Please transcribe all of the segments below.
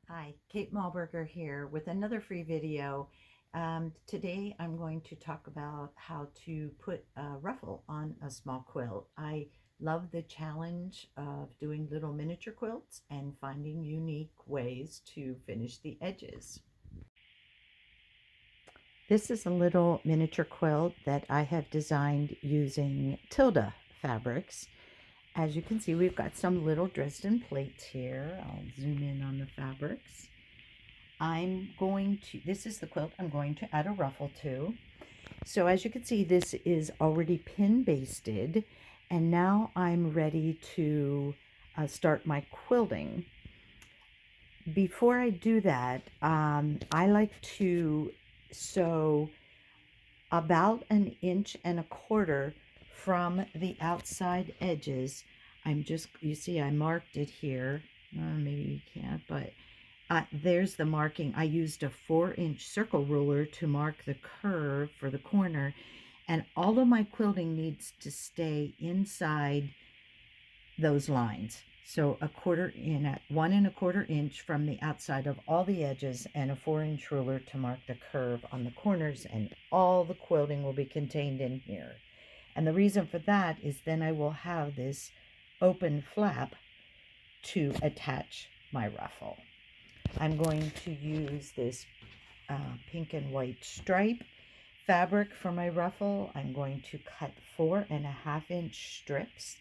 Hi, Kate Malberger here with another free video. Today I'm going to talk about how to put a ruffle on a small quilt. I love the challenge of doing little miniature quilts and finding unique ways to finish the edges. This is a little miniature quilt that I have designed using Tilda fabrics. As you can see, we've got some little Dresden plates here. I'll zoom in on the fabrics. This is the quilt I'm going to add a ruffle to. So as you can see, this is already pin basted, and now I'm ready to start my quilting. Before I do that, I like to sew about 1.25 inches from the outside edges. You see, I marked it here. Maybe you can't, but there's the marking. I used a 4-inch circle ruler to mark the curve for the corner, and all of my quilting needs to stay inside those lines. So 1.25 inch from the outside of all the edges, and a 4-inch ruler to mark the curve on the corners, and all the quilting will be contained in here. And the reason for that is then I will have this open flap to attach my ruffle. I'm going to use this pink and white stripe fabric for my ruffle. I'm going to cut 4.5-inch strips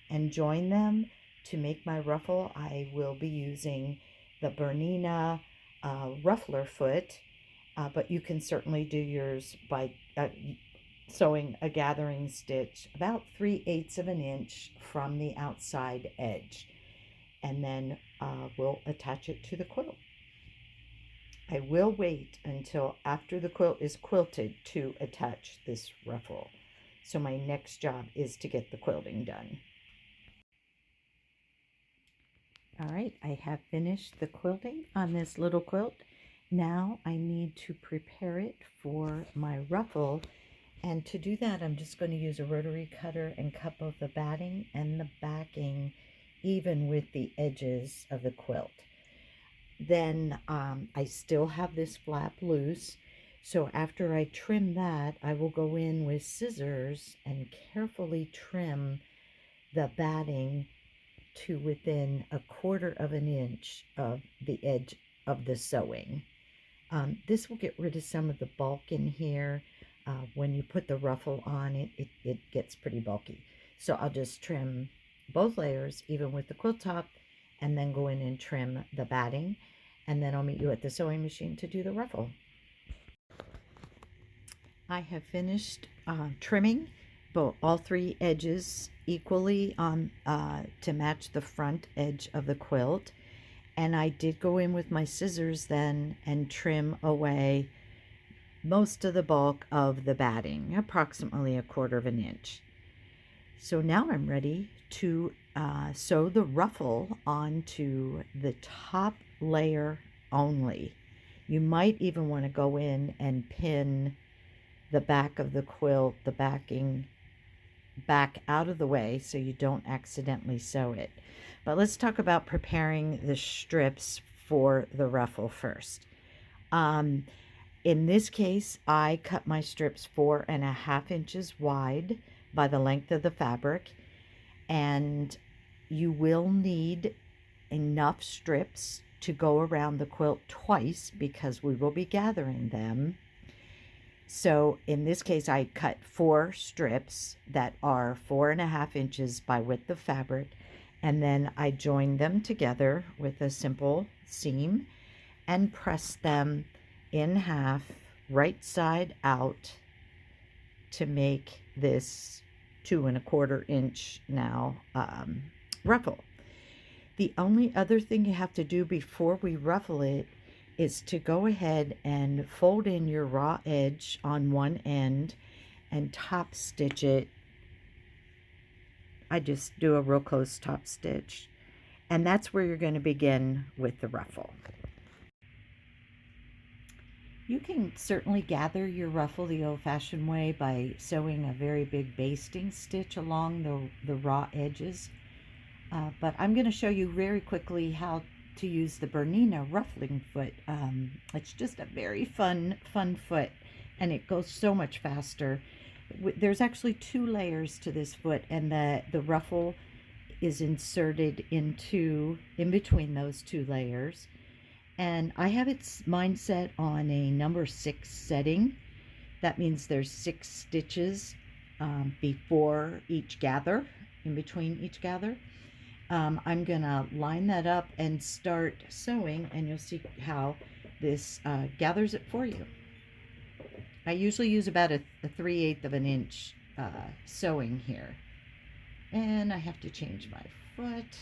and join them to make my ruffle. I will be using the Bernina ruffler foot, but you can certainly do yours by sewing a gathering stitch about 3/8 of an inch from the outside edge, and then we'll attach it to the quilt. I will wait until after the quilt is quilted to attach this ruffle. So my next job is to get the quilting done. All right, I have finished the quilting on this little quilt. Now I need to prepare it for my ruffle. And to do that, I'm just going to use a rotary cutter and cut both the batting and the backing even with the edges of the quilt. Then I still have this flap loose. So after I trim that, I will go in with scissors and carefully trim the batting to within 1/4 inch of the edge of the sewing. This will get rid of some of the bulk in here. When you put the ruffle on, it gets pretty bulky. So I'll just trim both layers, even with the quilt top, and then go in and trim the batting. And then I'll meet you at the sewing machine to do the ruffle. I have finished trimming all 3 edges equally on to match the front edge of the quilt. And I did go in with my scissors then and trim away most of the bulk of the batting, approximately 1/4 inch. So now I'm ready to sew the ruffle onto the top layer only. You might even want to go in and pin the back of the quilt, the backing, back out of the way so you don't accidentally sew it. But let's talk about preparing the strips for the ruffle first. In this case, I cut my strips 4.5 inches wide by the length of the fabric, and you will need enough strips to go around the quilt twice because we will be gathering them. So in this case, I cut 4 strips that are 4.5 inches by width of fabric, and then I joined them together with a simple seam and pressed them in half, right side out, to make this 2.25 inch now ruffle. The only other thing you have to do before we ruffle it is to go ahead and fold in your raw edge on one end and top stitch it. I just do a real close top stitch, and that's where you're going to begin with the ruffle. You can certainly gather your ruffle the old-fashioned way by sewing a very big basting stitch along the raw edges, but I'm going to show you very quickly how to use the Bernina ruffling foot. It's just a very fun foot, and it goes so much faster. There's actually 2 layers to this foot, and the ruffle is inserted in between those 2 layers. And I have mine set on a number 6 setting. That means there's 6 stitches before each gather, in between each gather. I'm gonna line that up and start sewing, and you'll see how this gathers it for you. I usually use about a 3/8 of an inch sewing here. And I have to change my foot.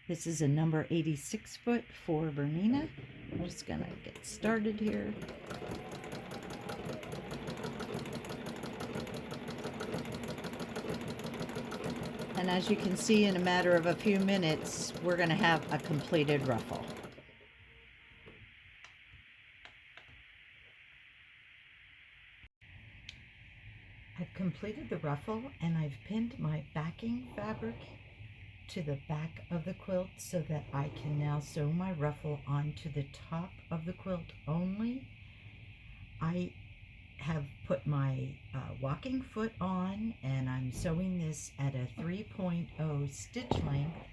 This is a number 86 foot for Bernina. I'm just gonna get started here. And as you can see, in a matter of a few minutes, we're gonna have a completed ruffle. I've completed the ruffle, and I've pinned my backing fabric to the back of the quilt so that I can now sew my ruffle onto the top of the quilt only. I have put my walking foot on, and I'm sewing this at a 3.0 stitch length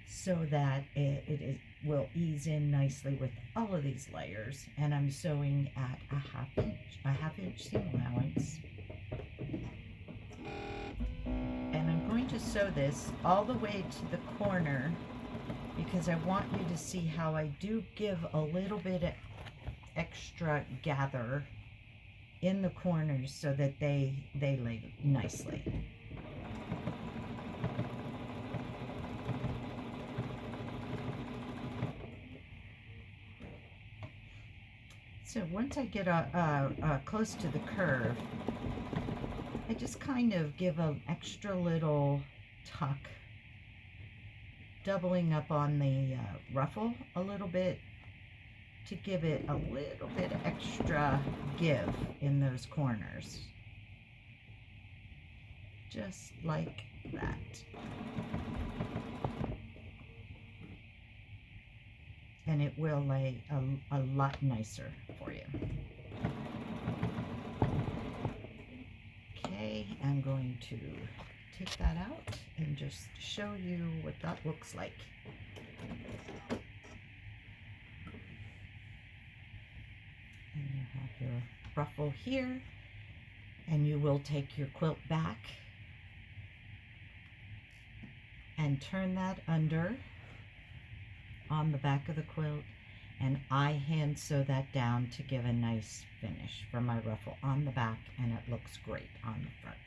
so that it will ease in nicely with all of these layers. And I'm sewing at a half inch seam allowance. And I'm going to sew this all the way to the corner because I want you to see how I do give a little bit of extra gather in the corners so that they lay nicely. So once I get close to the curve, I just kind of give an extra little tuck, doubling up on the ruffle a little bit to give it a little bit extra give in those corners. Just like that. And it will lay a lot nicer for you. Okay, I'm going to take that out and just show you what that looks like. And you have your ruffle here, and you will take your quilt back and turn that under on the back of the quilt, and I hand sew that down to give a nice finish for my ruffle on the back, and it looks great on the front.